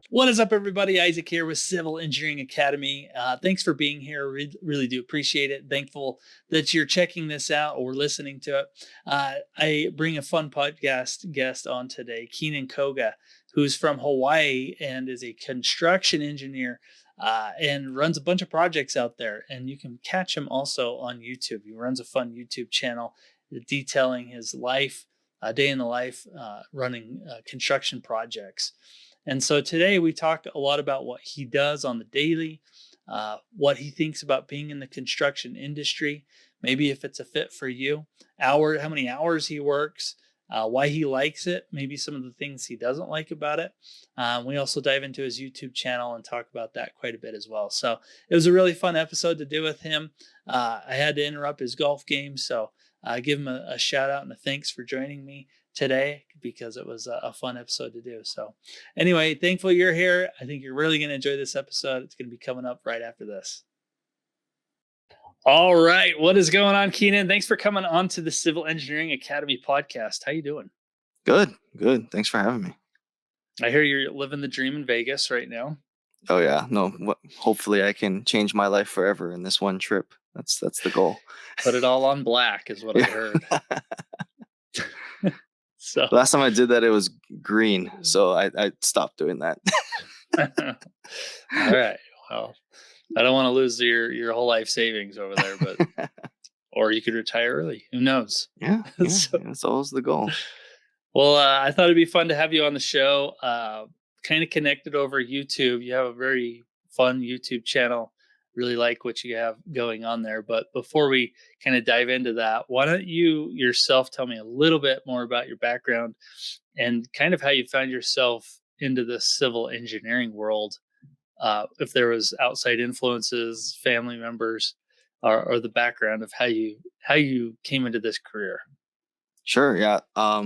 What is up, everybody? Isaac here with Civil Engineering Academy. Thanks for being here. Really do appreciate it. Thankful that you're checking this out or listening to it. I bring a fun podcast guest on today, Kienen Koga, who's from Hawaii and is a construction engineer and runs a bunch of projects out there. And you can catch him also on YouTube. He runs a fun YouTube channel detailing his life, day in the life, running construction projects. And so today we talk a lot about what he does on the daily, what he thinks about being in the construction industry, maybe if it's a fit for you, how many hours he works, why he likes it, maybe some of the things he doesn't like about it. We also dive into his YouTube channel and talk about that quite a bit as well. So it was a really fun episode to do with him. I had to interrupt his golf game, so give him a shout out and a thanks for joining me today, because it was a fun episode to do. So anyway, thankful you're here. I think you're really going to enjoy this episode. It's going to be coming up right after this. All right. What is going on, Kienen? Thanks for coming on to the Civil Engineering Academy podcast. How you doing? Good. Thanks for having me. I hear you're living the dream in Vegas right now. Oh yeah. No, hopefully I can change my life forever in this one trip. That's the goal. Put it all on black is what I heard. So last time I did that, it was green. So I stopped doing that. All right. Well, I don't want to lose your whole life savings over there, but or you could retire early. Who knows? Yeah. So, that's always the goal. Well, I thought it'd be fun to have you on the show. Kind of connected over YouTube. You have a very fun YouTube channel. Really like what you have going on there. But before we kind of dive into that, why don't you yourself tell me a little bit more about your background and kind of how you found yourself into the civil engineering world? If there was outside influences, family members, or the background of how you came into this career. Sure. Yeah. I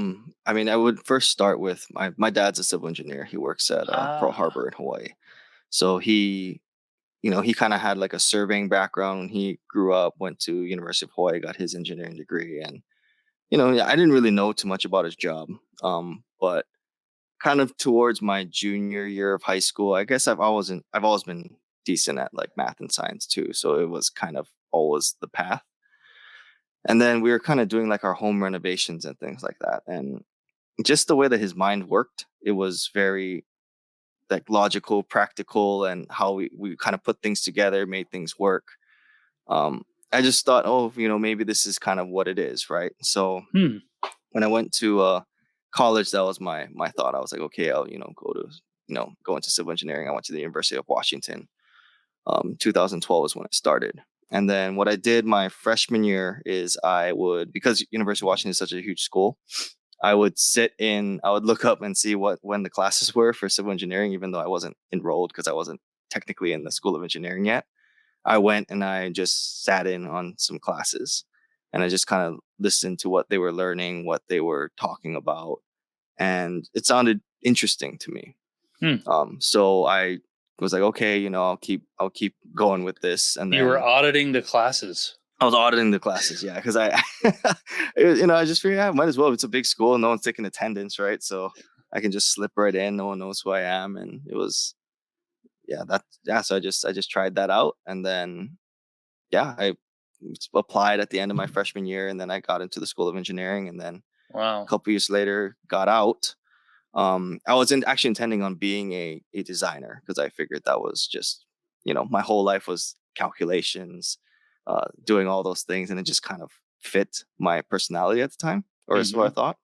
mean, I would first start with my dad's a civil engineer. He works at Pearl Harbor in Hawaii. So he kind of had like a surveying background when he grew up, went to University of Hawaii, got his engineering degree. And, I didn't really know too much about his job. But kind of towards my junior year of high school, I guess I've always been decent at like math and science too. So it was kind of always the path. And then we were kind of doing like our home renovations and things like that. And just the way that his mind worked, it was very like logical, practical, and how we kind of put things together, made things work. I just thought, maybe this is kind of what it is, right? So when I went to college, that was my thought. I was like, okay, I'll go into civil engineering. I went to the University of Washington. 2012 is when it started. And then what I did my freshman year is because University of Washington is such a huge school, I would look up and see when the classes were for civil engineering, even though I wasn't enrolled because I wasn't technically in the School of Engineering yet. I went and I just sat in on some classes and I just kind of listened to what they were learning, what they were talking about. And it sounded interesting to me. So I was like, okay, I'll keep going with this. And then you were auditing the classes. I was auditing the classes, yeah, because I just figured, I might as well. It's a big school, no one's taking attendance, right? So I can just slip right in. No one knows who I am, and it was, So I just tried that out, and then, I applied at the end of my freshman year, and then I got into the School of Engineering, and then a couple years later, got out. I wasn't actually intending on being a designer because I figured that was just, my whole life was calculations. Doing all those things, and it just kind of fit my personality at the time, or is what I thought.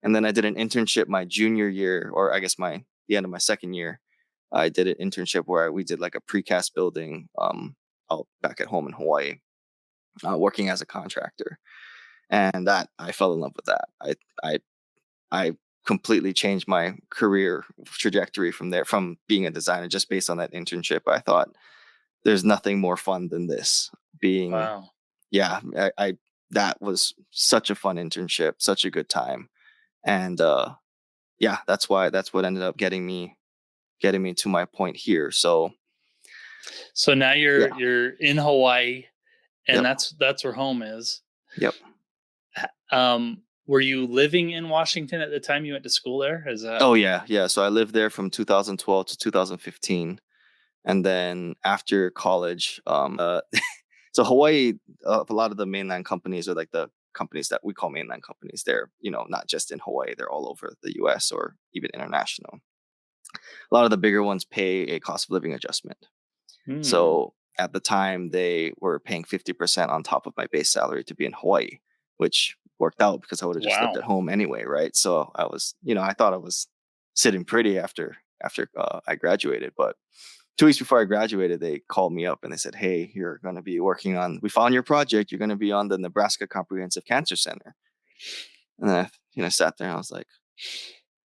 And then I did an internship my junior year, or I guess the end of my second year. I did an internship where we did like a precast building out back at home in Hawaii, working as a contractor, and that I fell in love with that. I completely changed my career trajectory from there, from being a designer, just based on that internship. I thought there's nothing more fun than this. That was such a fun internship, such a good time. And that's what ended up getting me to my point here. So now you're in Hawaii, and that's where home is. Yep. Were you living in Washington at the time you went to school there? Is that Oh yeah, yeah. So I lived there from 2012 to 2015, and then after college, so Hawaii, a lot of the mainland companies are like the companies that we call mainland companies. They're, not just in Hawaii; they're all over the U.S. or even international. A lot of the bigger ones pay a cost of living adjustment. hmm, So at the time, they were paying 50% on top of my base salary to be in Hawaii, which worked out because I would have just lived wow. at home anyway, right? So I was, I thought I was sitting pretty after I graduated, but 2 weeks before I graduated, they called me up and they said, "Hey, you're going to be working on. We found your project. You're going to be on the Nebraska Comprehensive Cancer Center." And I, sat there and I was like,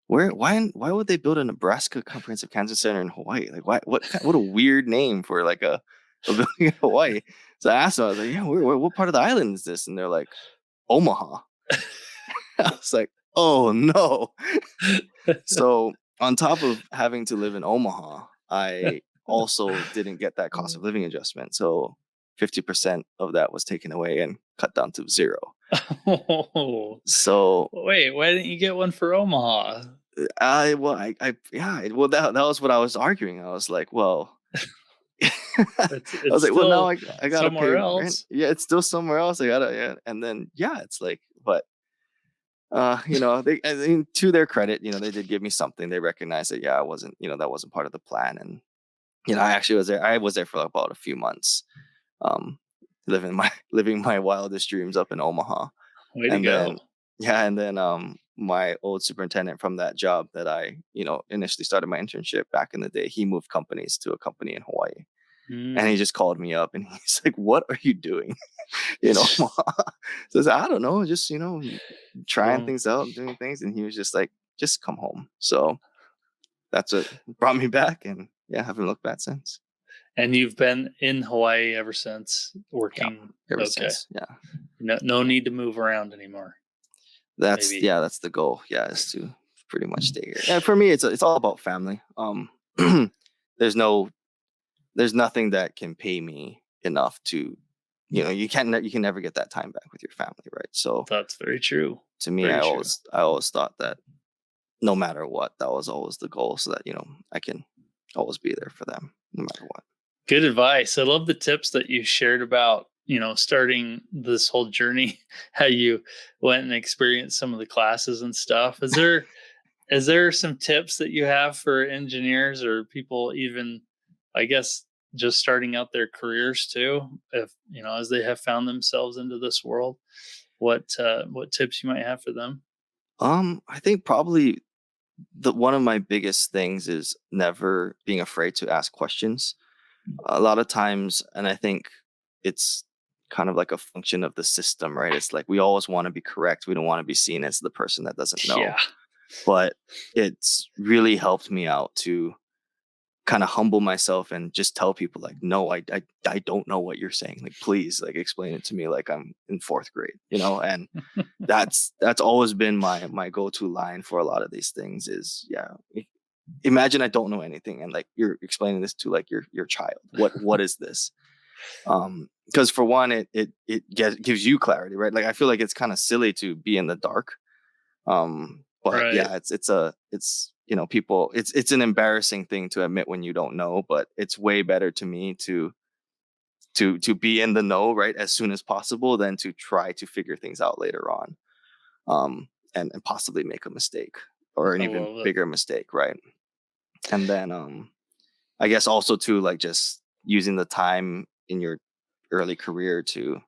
"Where? Why would they build a Nebraska Comprehensive Cancer Center in Hawaii? Like, why? What a weird name for like a building in Hawaii." So I asked them, I was like, "Yeah, what part of the island is this?" And they're like, "Omaha." I was like, "Oh no!" So on top of having to live in Omaha, I also didn't get that cost of living adjustment. So 50% of that was taken away and cut down to zero. Oh, So wait, why didn't you get one for Omaha? yeah, well, that was what I was arguing. I was like, well, I It's was like, well, now still I gotta pay somewhere rent. else. Yeah, it's still somewhere else. I gotta, yeah. And then, yeah, it's like, but, I mean, to their credit, they did give me something. They recognized that, yeah, I wasn't, that wasn't part of the plan. And, I actually was there. I was there for about a few months, um, living my wildest dreams up in Omaha. Way to And then, go. yeah, and then my old superintendent from that job that I, initially started my internship back in the day, he moved companies to a company in Hawaii. And he Mm. just called me up and he's like, "What are you doing?" Omaha. So I said, "I don't know, just, trying Well, things out and doing things." And he was just like, "Just come home." So that's what brought me back. And yeah, haven't looked back since. and you've been in Hawaii ever since Yeah. working. Ever Okay. since. Yeah. No need to move around anymore. Maybe. That's the goal. Yeah, is to pretty much stay here. Yeah, for me, it's all about family. There's no, there's nothing that can pay me enough to, you can never get that time back with your family, right? So That's very true. to me, Very true. I always thought that no matter what, that was always the goal, so that I can always be there for them, no matter what. Good advice. I love the tips that you shared about, starting this whole journey, how you went and experienced some of the classes and stuff. Is there some tips that you have for engineers or people even, I guess, just starting out their careers too, if, as they have found themselves into this world, what tips you might have for them? I think probably the one of my biggest things is never being afraid to ask questions. A lot of times, and I think it's kind of like a function of the system, right? It's like we always want to be correct. We don't want to be seen as the person that doesn't know. Yeah. But it's really helped me out to kind of humble myself and just tell people like, no, I don't know what you're saying. Like, please, like, explain it to me like I'm in fourth grade, and that's always been my go-to line for a lot of these things is, yeah, imagine I don't know anything and like you're explaining this to like your child. What is this? Because for one, gives you clarity, right? Like I feel like it's kind of silly to be in the dark. But Right. yeah, it's people, it's an embarrassing thing to admit when you don't know, but it's way better to me to be in the know right as soon as possible than to try to figure things out later on. And possibly make a mistake or an I even love it. bigger mistake, right? And then I guess also too, like just using the time in your early career to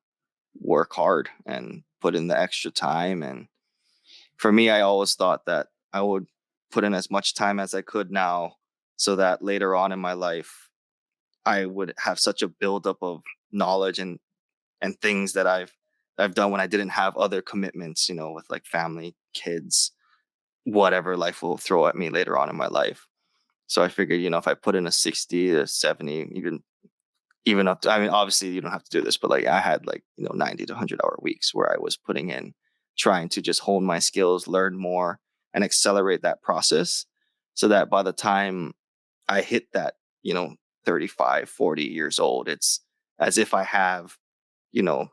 work hard and put in the extra time. And for me, I always thought that I would put in as much time as I could now so that later on in my life I would have such a buildup of knowledge and things that I've done when I didn't have other commitments, with like family, kids, whatever life will throw at me later on in my life. So I figured, if I put in a 60 to 70, even up to, I mean, obviously you don't have to do this, but like I had like, 90 to 100-hour weeks where I was putting in, trying to just hone my skills, learn more, and accelerate that process so that by the time I hit that, 35, 40 years old, it's as if I have, you know,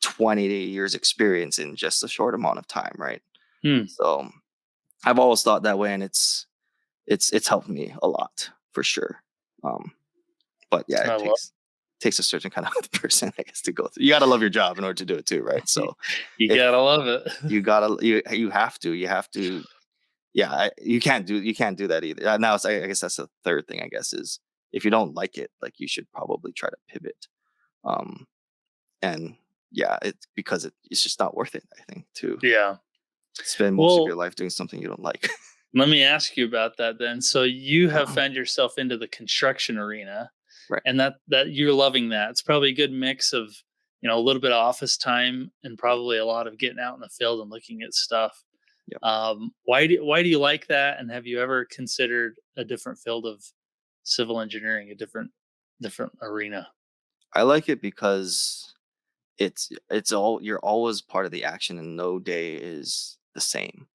20 years experience in just a short amount of time, right? Hmm. So I've always thought that way, and it's helped me a lot for sure. Um, but yeah, I it love takes a certain kind of person, I guess, to go through. You got to love your job in order to do it too, right? it. So You if gotta love it. you have to, yeah, you can't do that either. Now I guess that's the third thing, I guess, is if you don't like it, like you should probably try to pivot. Um, and yeah, it's because it's just not worth it, I think, to Yeah. spend most of your Well, life doing something you don't like. let me ask you about that then. So you have found yourself into the construction arena, Right. and that you're loving that. It's probably a good mix of, a little bit of office time and probably a lot of getting out in the field and looking at stuff. Yep. Why do you like that? And have you ever considered a different field of civil engineering, a different arena? I like it because it's all you're always part of the action, and no day is the same.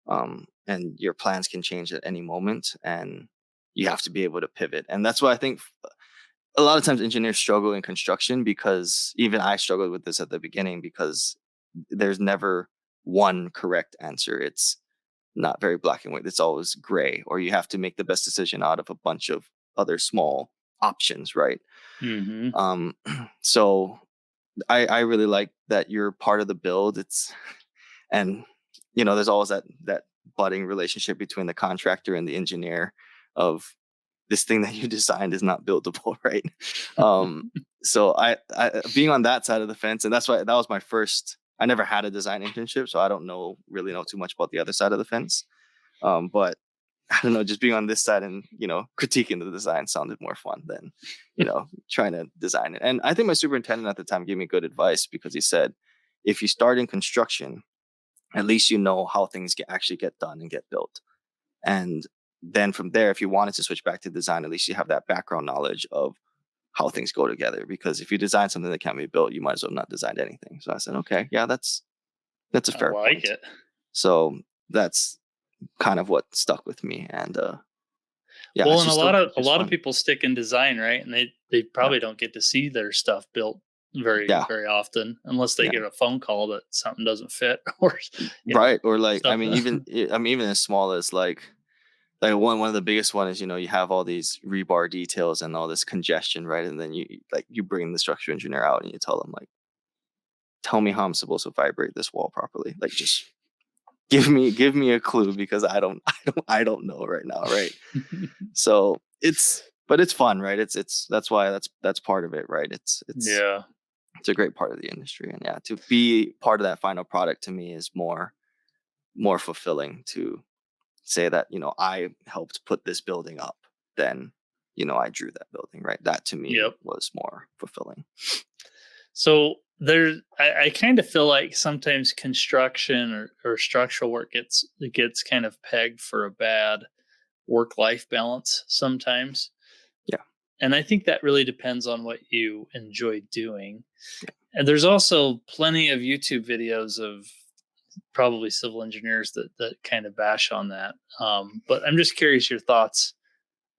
And your plans can change at any moment, and you have to be able to pivot. And that's why I think a lot of times engineers struggle in construction, because even I struggled with this at the beginning, because there's never one correct answer. It's not very black and white. It's always gray, or you have to make the best decision out of a bunch of other small options, right? Hmm. Um, so I really like that you're part of the build. And there's always that budding relationship between the contractor and the engineer of this thing that you designed is not buildable, right? So I being on that side of the fence, and that's why that was my first. I never had a design internship, so I don't really know too much about the other side of the fence. But I don't know, just being on this side and critiquing the design sounded more fun than trying to design it. And I think my superintendent at the time gave me good advice, because he said, if you start in construction, at least you know how things actually get done and get built. And then from there, if you wanted to switch back to design, at least you have that background knowledge of how things go together. Because if you design something that can't be built, you might as well not design anything. So I said, okay, yeah, that's a I fair like point. it. So that's kind of what stuck with me. And yeah, Well, and it's a just lot of fun. people stick in design, right? And they Yeah, probably don't get to see their stuff built very yeah, very often unless they yeah. get a phone call that something doesn't fit or Right. Or like, I mean, something. even as small as like one of the biggest one is, you have all these rebar details and all this congestion, right? And then you bring the structural engineer out and you tell them, like, tell me how I'm supposed to vibrate this wall properly. Like, just give me a clue, because I don't know right now, right? So but it's fun, right? It's that's why that's part of it, right? Yeah. It's a great part of the industry. And yeah, to be part of that final product, to me, is more fulfilling, to say that I helped put this building up, than I drew that building, right? That to me Yep. was more fulfilling. So I kind of feel like sometimes construction or structural work gets kind of pegged for a bad work life balance sometimes. Yeah. And I think that really depends on what you enjoy doing. And there's also plenty of YouTube videos of probably civil engineers that kind of bash on that. But I'm just curious your thoughts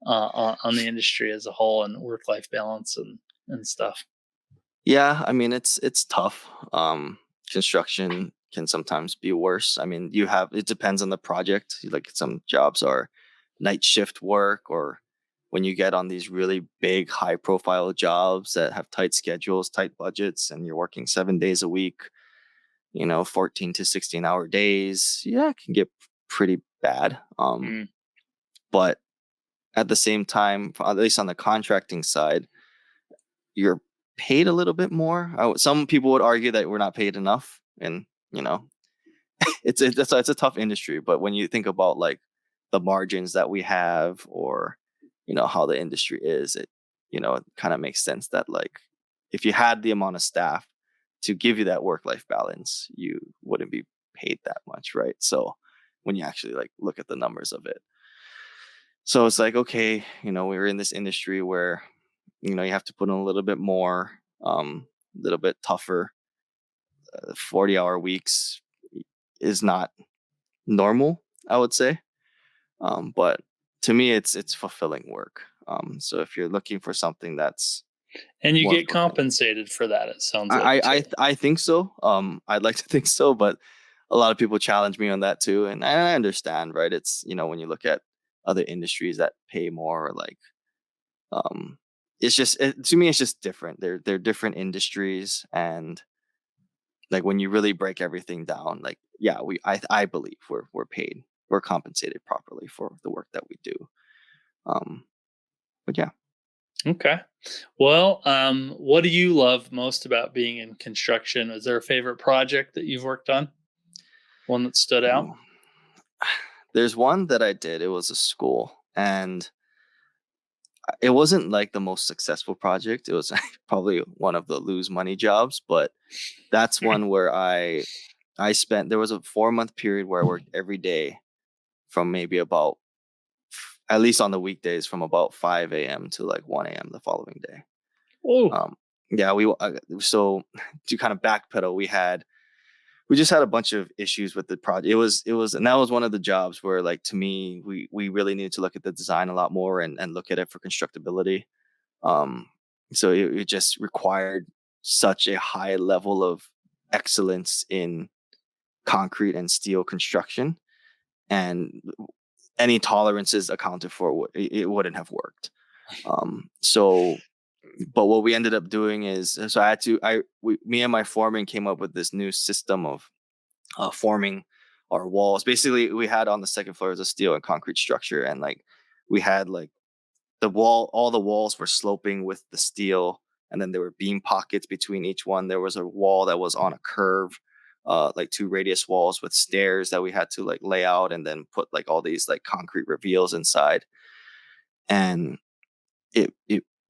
on the industry as a whole and work life balance and stuff. Yeah, I mean, it's tough. Construction can sometimes be worse. I mean, it depends on the project. Like, some jobs are night shift work, or when you get on these really big, high profile jobs that have tight schedules, tight budgets, and you're working 7 days a week, 14 to 16-hour days. Yeah, it can get pretty bad. Mm, But at the same time, at least on the contracting side, you're paid a little bit more. Some people would argue that we're not paid enough, and you know, it's a tough industry. But when you think about, like, the margins that we have, or how the industry is, it kind of makes sense that, like, if you had the amount of staff to give you that work life balance, you wouldn't be paid that much, right? So when you actually, like, look at the numbers of it, so it's like, okay, we're in this industry where you have to put in a little bit more, a little bit tougher. 40-hour weeks is not normal, I would say. But to me, it's fulfilling work. So if you're looking for something that's And you more get fulfilling. compensated for that, it sounds like too. I think so. I'd like to think so, but a lot of people challenge me on that too, and I understand, right? It's, when you look at other industries that pay more, like, um, it's just to me, it's just different. They're different industries, and like when you really break everything down, like, yeah, I believe we're paid, we're compensated properly for the work that we do. Um, but yeah. Okay. Well, what do you love most about being in construction? Is there a favorite project that you've worked on? One that stood out? Ooh. There's one that I did. It was a school, and it wasn't like the most successful project. It was probably one of the lose money jobs, but that's one where I spent, there was a 4 month period where I worked every day from maybe about, at least on the weekdays, from about 5 a.m. to like 1 a.m. the following day. Oh, Um, yeah, so to kind of backpedal, we just had a bunch of issues with the project. And that was one of the jobs where, like, to me, we really needed to look at the design a lot more, and look at it for constructability. Um, so it just required such a high level of excellence in concrete and steel construction, and any tolerances accounted for, it wouldn't have worked. So, but what we ended up doing is, so me and my foreman came up with this new system of forming our walls. Basically, we had on the second floor as a steel and concrete structure, and like we had like all the walls were sloping with the steel, and then there were beam pockets between each one. There was a wall that was on a curve, like two radius walls with stairs that we had to like lay out, and then put like all these like concrete reveals inside. And it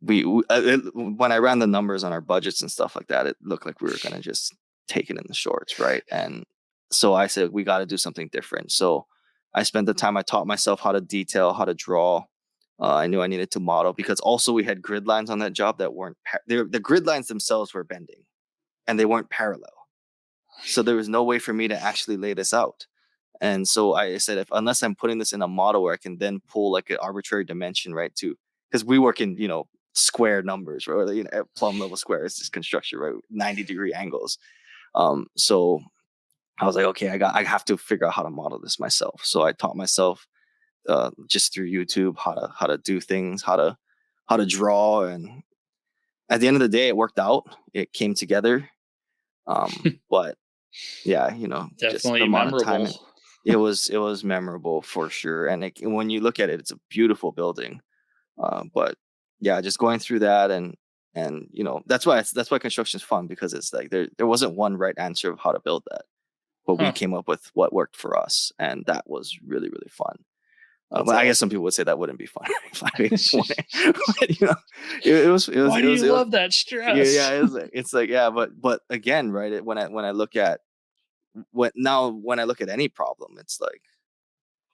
when I ran the numbers on our budgets and stuff like that, it looked like we were gonna just take it in the shorts, right? And so I said we got to do something different. So I spent the time, I taught myself how to detail, how to draw. I knew I needed to model, because also we had grid lines on that job that weren't the grid lines themselves were bending, and they weren't parallel. So there was no way for me to actually lay this out. And so I said, if unless I'm putting this in a model where I can then pull like an arbitrary dimension, right, to, because we work in, square numbers, right, or, plumb level squares, this construction, right, 90-degree angles. So I was like, okay, I have to figure out how to model this myself. So I taught myself, just through YouTube, how to do things, how to draw, and at the end of the day, it worked out. It came together. But yeah, just the definitely amount of time memorable. it was memorable for sure. And when you look at it, it's a beautiful building. But yeah, just going through that, and that's why construction is fun, because it's like there wasn't one right answer of how to build that, but we Huh. came up with what worked for us, and that was really, really fun. That's But I guess some awesome. people would say that wouldn't be fun. But, Why do you it was love that yeah, yeah, stress? it's like, yeah, but again, right, when I look at when I look at any problem, it's like,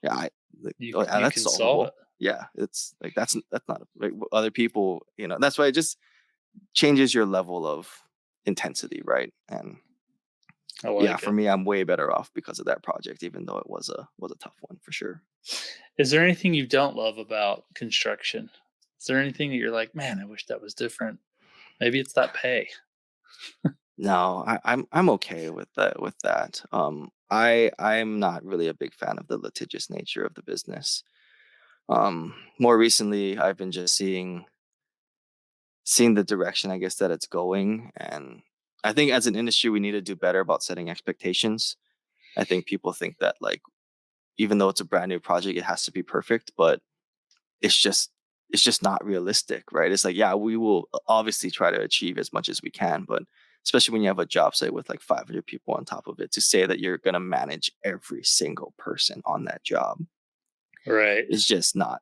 yeah, like, You oh, yeah, you that's can solve it. solvable. Yeah, it's like that's not like other people. That's why it just changes your level of intensity, right? And I yeah, like for it. me, I'm way better off because of that project, even though it was a tough one for sure. Is there anything you don't love about construction? Is there anything that you're like, man, I wish that was different? Maybe it's that pay. No, I'm okay with that. I'm not really a big fan of the litigious nature of the business. More recently, I've been just seeing the direction, I guess, that it's going. And I think as an industry, we need to do better about setting expectations. I think people think that, like, even though it's a brand new project, it has to be perfect, but it's just it's just not realistic, right? It's like, yeah, we will obviously try to achieve as much as we can, but especially when you have a job site with like 500 people on top of it, to say that you're going to manage every single person on that job Right. is just not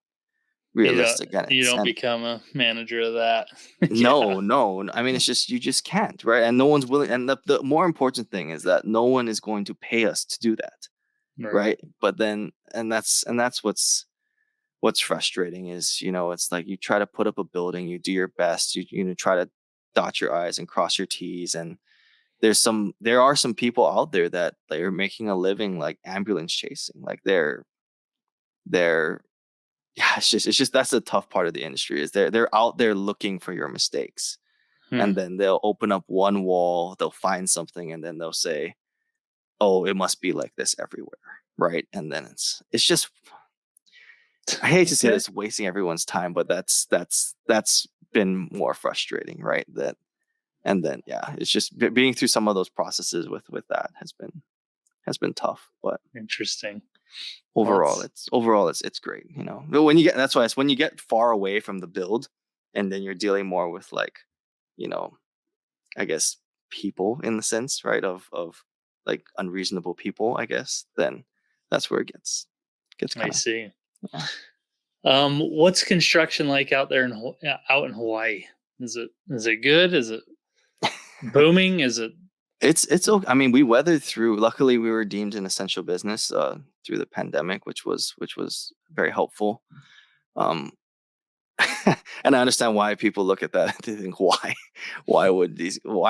You don't realistic. And you it's don't and become a manager of that. Yeah. no, no. I mean, it's just, you just can't, right? And no one's willing. And the more important thing is that no one is going to pay us to do that, Right. right? But then, and that's what's frustrating is, it's like you try to put up a building, you do your best, you try to dot your I's and cross your T's, and there are some people out there that they're making a living like ambulance chasing, like they're yeah, it's just that's the tough part of the industry is they're out there looking for your mistakes, Hmm. and then they'll open up one wall, they'll find something, and then they'll say, "Oh, it must be like this everywhere," right? And then it's just I hate to say Okay. this, wasting everyone's time, but that's been more frustrating, right? That and then yeah, it's just being through some of those processes with that has been tough, but Interesting. Well, overall it's great, you know. But when you get that's why it's when you get far away from the build, and then you're dealing more with like, you know, I guess people in the sense, right? Of like unreasonable people, I guess. Then that's where it gets I kind of see. yeah. What's construction like out there in out in Hawaii? Is it good? Is it booming? Is it It's okay. I mean, we weathered through. Luckily, we were deemed an essential business through the pandemic, which was very helpful. Um, and I understand why people look at that. They think, why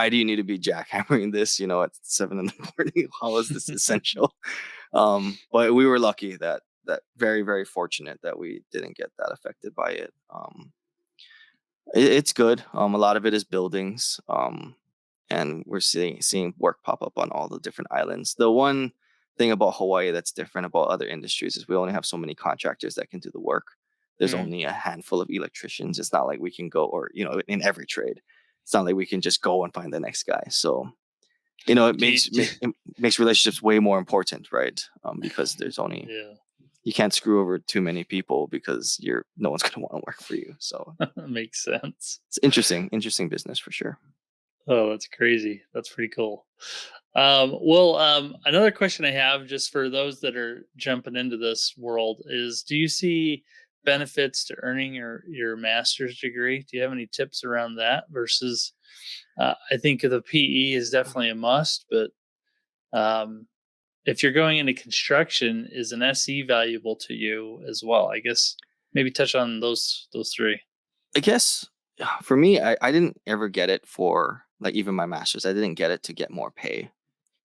do you need to be jackhammering this, at 7 in the morning? How is this essential? But we were lucky that very, very fortunate that we didn't get that affected by it. It's good. A lot of it is buildings. And we're seeing work pop up on all the different islands. The one thing about Hawaii that's different about other industries is we only have so many contractors that can do the work. There's hmm, only a handful of electricians. It's not like we can go, or in every trade, it's not like we can just go and find the next guy. So it do you, makes relationships way more important, right? Because there's only yeah, you can't screw over too many people because no one's going to want to work for you. So that makes sense. it's interesting business for sure. Oh, that's crazy. That's pretty cool. Another question I have just for those that are jumping into this world is do you see benefits to earning your master's degree? Do you have any tips around that versus I think the PE is definitely a must, but um, if you're going into construction, is an SE valuable to you as well? I guess maybe touch on those three. I guess for me, I didn't ever get it for like even my master's. I didn't get it to get more pay,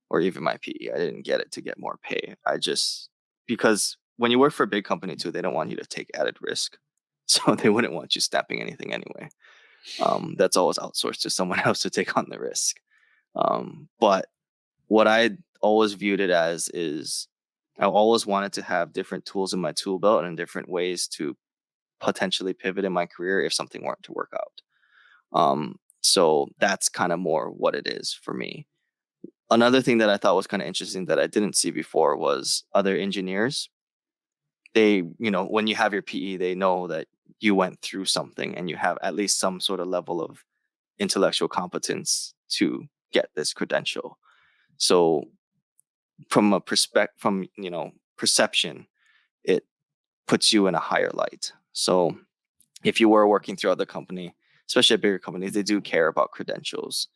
or even my PE. I didn't get it to get more pay. I just because when you work for a big company too, they don't want you to take added risk, so they wouldn't want you stamping anything anyway. That's always outsourced to someone else to take on the risk. But what I always viewed it as is I always wanted to have different tools in my tool belt and different ways to potentially pivot in my career if something weren't to work out. So that's kind of more what it is for me. Another thing that I thought was kind of interesting that I didn't see before was other engineers. They, when you have your PE, they know that you went through something and you have at least some sort of level of intellectual competence to get this credential. So from a perception, it puts you in a higher light. So if you were working through other company, especially at bigger companies, they do care about credentials.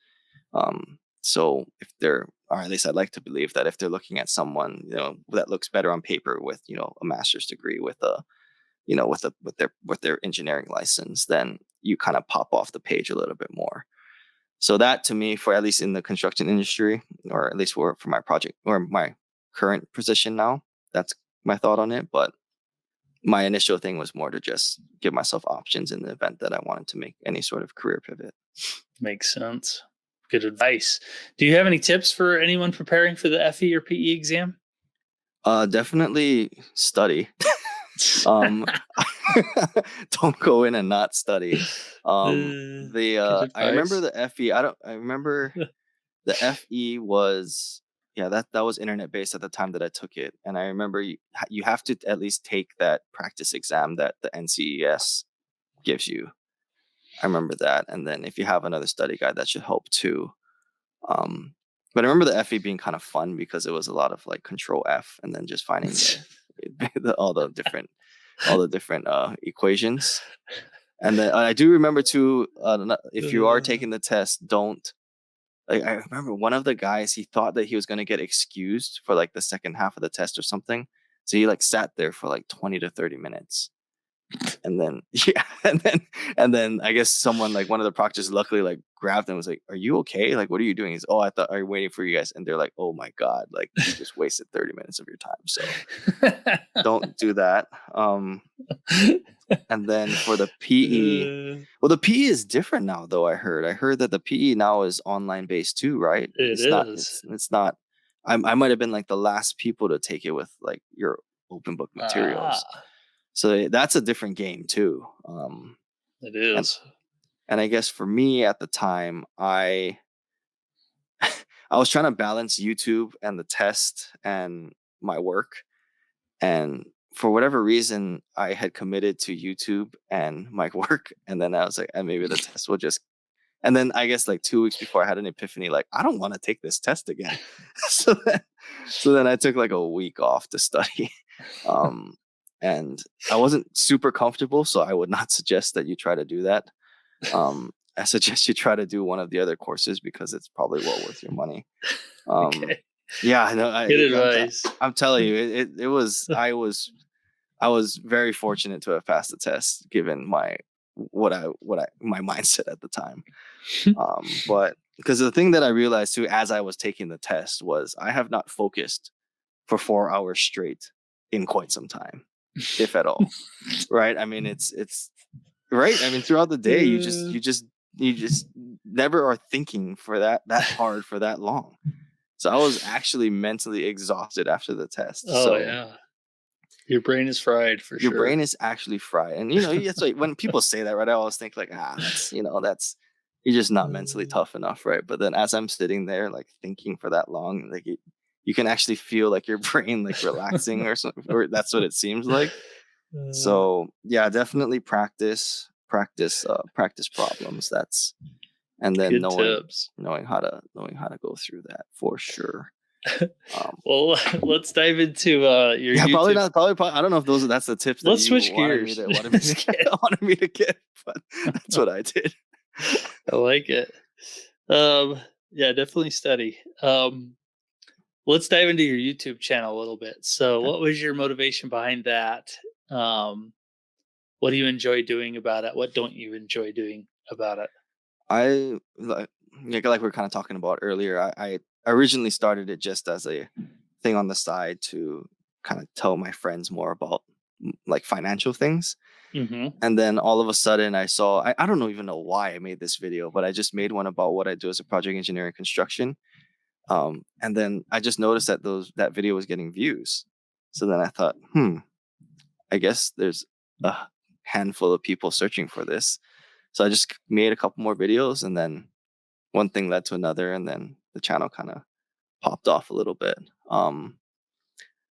So if they're, or at least I'd like to believe that if they're looking at someone, that looks better on paper with, a master's degree with their engineering license, then you kind of pop off the page a little bit more. So that to me, for at least in the construction industry, or at least for my project or my current position now, that's my thought on it. But my initial thing was more to just give myself options in the event that I wanted to make any sort of career pivot. Makes sense. Good advice. Do you have any tips for anyone preparing for the FE or PE exam? Definitely study. Um, don't go in and not study. Good I remember advice. the FE. I remember the FE was yeah, that was internet based at the time that I took it, and I remember you have to at least take that practice exam that the NCES gives you. I remember that, and then if you have another study guide, that should help too. Um, but I remember the FE being kind of fun because it was a lot of like Control F and then just finding all the different equations. And then I do remember too, if you are Uh, taking the test, don't like. I remember one of the guys, he thought that he was going to get excused for like the second half of the test or something, so he like sat there for like 20 to 30 minutes, and then yeah, and then I guess someone like one of the proctors luckily like grabbed them and was like, "Are you okay? Like, what are you doing?" He's, "Oh, I thought I'm waiting for you guys." And they're like, "Oh my God, like you just wasted 30 minutes of your time. So don't do that." And then for the PE, well, the PE is different now, though. I heard that the PE now is online based too, right? It It's not. is. It's not. I might have been like the last people to take it with like your open book materials. Ah, So that's a different game too. it And is. and I guess for me at the time, I was trying to balance YouTube and the test and my work. And for whatever reason, I had committed to YouTube and my work. And then I was like, and maybe the test will just. And then I guess like 2 weeks before, I had an epiphany, like I don't want to take this test again. so then, so then I took like a week off to study. Um, and I wasn't super comfortable, so I would not suggest that you try to do that. I suggest you try to do one of the other courses because it's probably well worth your money. Um, Okay. yeah, I know. Good advice. I'm telling you, it was. I was very fortunate to have passed the test, given my my mindset at the time. But because the thing that I realized too, as I was taking the test, was I have not focused for 4 hours straight in quite some time, if at all. Right? I mean, it's right. I mean, throughout the day, you just never are thinking for that hard for that long. So I was actually mentally exhausted after the test. Oh So yeah. Your brain is fried for your sure. brain is actually fried. And it's like when people say that, right? I always think like, that's you're just not mentally tough enough, right? But then as I'm sitting there like thinking for that long, like you can actually feel like your brain like relaxing or something, or that's what it seems like. So yeah, definitely practice problems. That's and then Good tips. knowing how to go through that for sure. Well, let's dive into your Yeah, probably YouTube. not. Probably. I don't know if that's the tips that Let's you switch gears. wanted me to get, but that's what I did. I like it. Yeah, definitely study. Let's dive into your YouTube channel a little bit. So, Okay. what was your motivation behind that? Um, what do you enjoy doing about it? What don't you enjoy doing about it? I like we were kind of talking about earlier. I originally started it just as a thing on the side to kind of tell my friends more about like financial things. Mm-hmm. And then all of a sudden I saw, I don't know even know why I made this video, but I just made one about what I do as a project engineer in construction. And then I just noticed that that video was getting views. So then I thought, I guess there's a handful of people searching for this. So I just made a couple more videos, and then one thing led to another, and then the channel kind of popped off a little bit.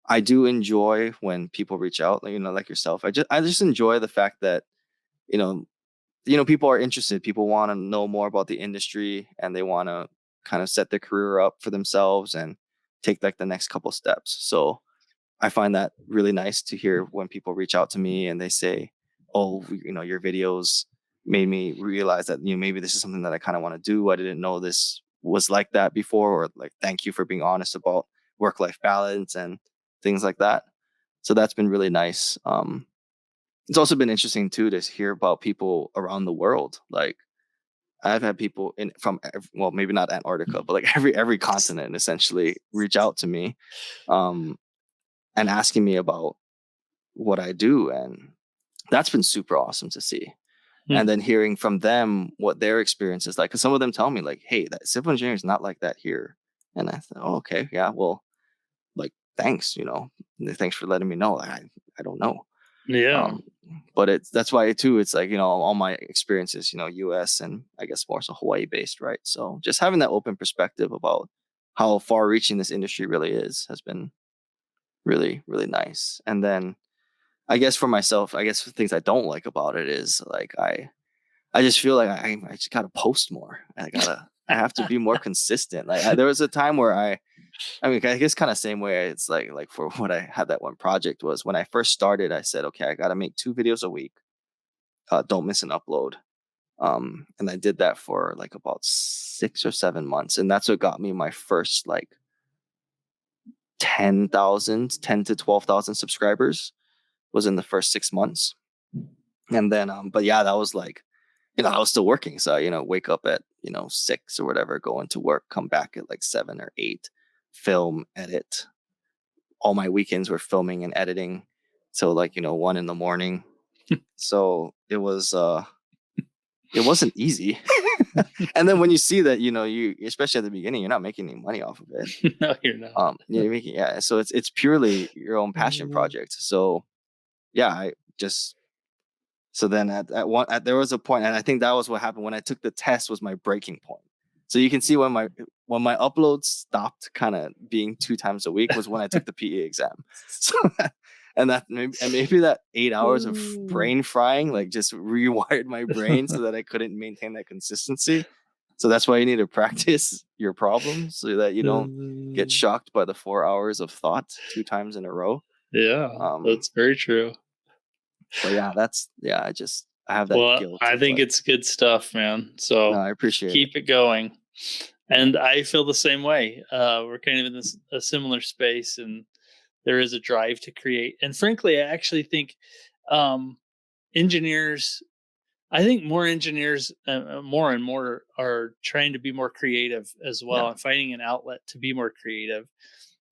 I do enjoy when people reach out, like yourself. I just enjoy the fact that you know people are interested. People want to know more about the industry, and they want to kind of set their career up for themselves and take like the next couple steps. So I find that really nice to hear when people reach out to me and they say, "Oh, your videos made me realize that maybe this is something that I kind of want to do. I didn't know this was like that before," or like, "Thank you for being honest about work-life balance and things like that." So that's been really nice. It's also been interesting too to hear about people around the world. Like I've had people well, maybe not Antarctica, but like every continent essentially reach out to me, um, and asking me about what I do, and that's been super awesome to see. And then hearing from them what their experience is like, because some of them tell me like, "Hey, that civil engineering is not like that here," and I thought, "Oh, okay, yeah, well, like, thanks, thanks for letting me know." I don't know. Yeah. Um, but that's why too. It's like all my experiences, U.S. and I guess more so Hawaii based, right? So just having that open perspective about how far-reaching this industry really is has been really, really nice. And then I guess for myself, I guess things I don't like about it is like I just feel like I just gotta post more. I have to be more consistent. Like there was a time where I mean, I guess kind of same way. It's like for what I had that one project was when I first started, I said, okay, I got to make 2 videos a week. Don't miss an upload. And I did that for like about 6 or 7 months. And that's what got me my first like 10 to 12,000 subscribers was in the first 6 months. And then, but yeah, that was like, I was still working. So, wake up at, 6 or whatever, go into work, come back at like 7 or 8, film, edit. All my weekends were filming and editing. So like, 1 in the morning. So it wasn't easy. And then when you see that, you, especially at the beginning, you're not making any money off of it. No, you're not. You're making, yeah. So it's purely your own passion project. So yeah, I just, so then there was a point, and I think that was what happened when I took the test, was my breaking point. So you can see when my uploads stopped kind of being 2 times a week was when I took the PE exam. So and maybe that 8 hours of brain frying like just rewired my brain so that I couldn't maintain that consistency. So that's why you need to practice your problems so that you don't get shocked by the 4 hours of thought 2 times in a row. Yeah, that's very true. But yeah, I have that guilt. I think it's good stuff, man. So no, I appreciate keep it going. And I feel the same way. We're kind of in a similar space, and there is a drive to create. And frankly, I actually think engineers, I think more engineers, more and more, are trying to be more creative as well, and finding an outlet to be more creative.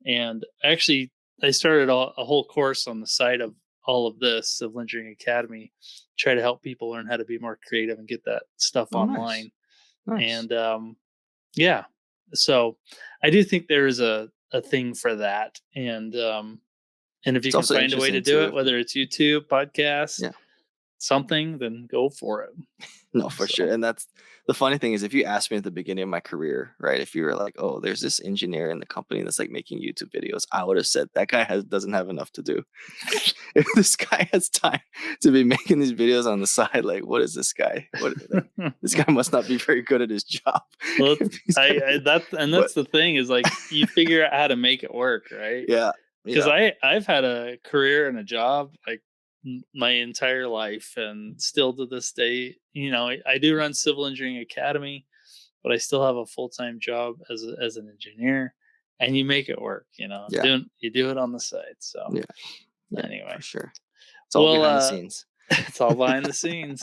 And actually, I started a whole course on the side of all of this, Civil Engineering Academy, try to help people learn how to be more creative and get that stuff online. Nice. And yeah, so I do think there is a thing for that. And if you can find a way to do it, whether it's YouTube, podcast, something, then go for it. No, for sure. And that's the funny thing is, if you asked me at the beginning of my career, right, if you were like, oh, there's this engineer in the company that's like making YouTube videos, I would have said that guy doesn't have enough to do. If this guy has time to be making these videos on the side, like, what is this guy? This guy must not be very good at his job. Well, that's the thing is, like, you figure out how to make it work, right? Yeah. Because I've had a career and a job like my entire life, and still to this day, I do run Civil Engineering Academy, but I still have a full-time job as an engineer, and you make it work. You do it on the side. So anyway, for sure, it's all behind the scenes. It's all behind the scenes.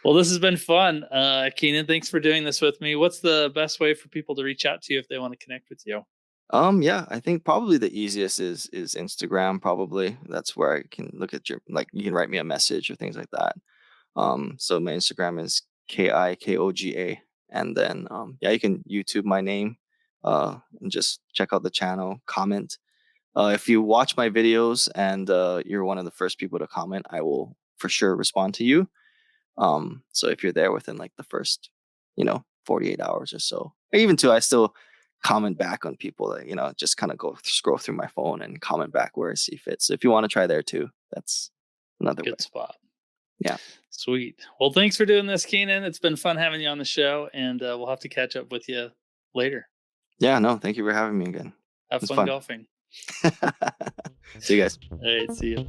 Well, this has been fun. Kienen, thanks for doing this with me. What's the best way for people to reach out to you if they want to connect with you? Yeah, I think probably the easiest is Instagram. Probably that's where I can look at you can write me a message or things like that. So my Instagram is KIKOGA, and then you can YouTube my name, and just check out the channel, comment. If you watch my videos and you're one of the first people to comment, I will for sure respond to you. So if you're there within like the first, 48 hours or so, or even two, I still comment back on people that, just kind of scroll through my phone and comment back where I see fit. So if you want to try there too, that's another good spot. Yeah. Sweet. Well, thanks for doing this, Kienen. It's been fun having you on the show, and we'll have to catch up with you later. Yeah, no, thank you for having me again. Have fun golfing. See you guys. All right, see you.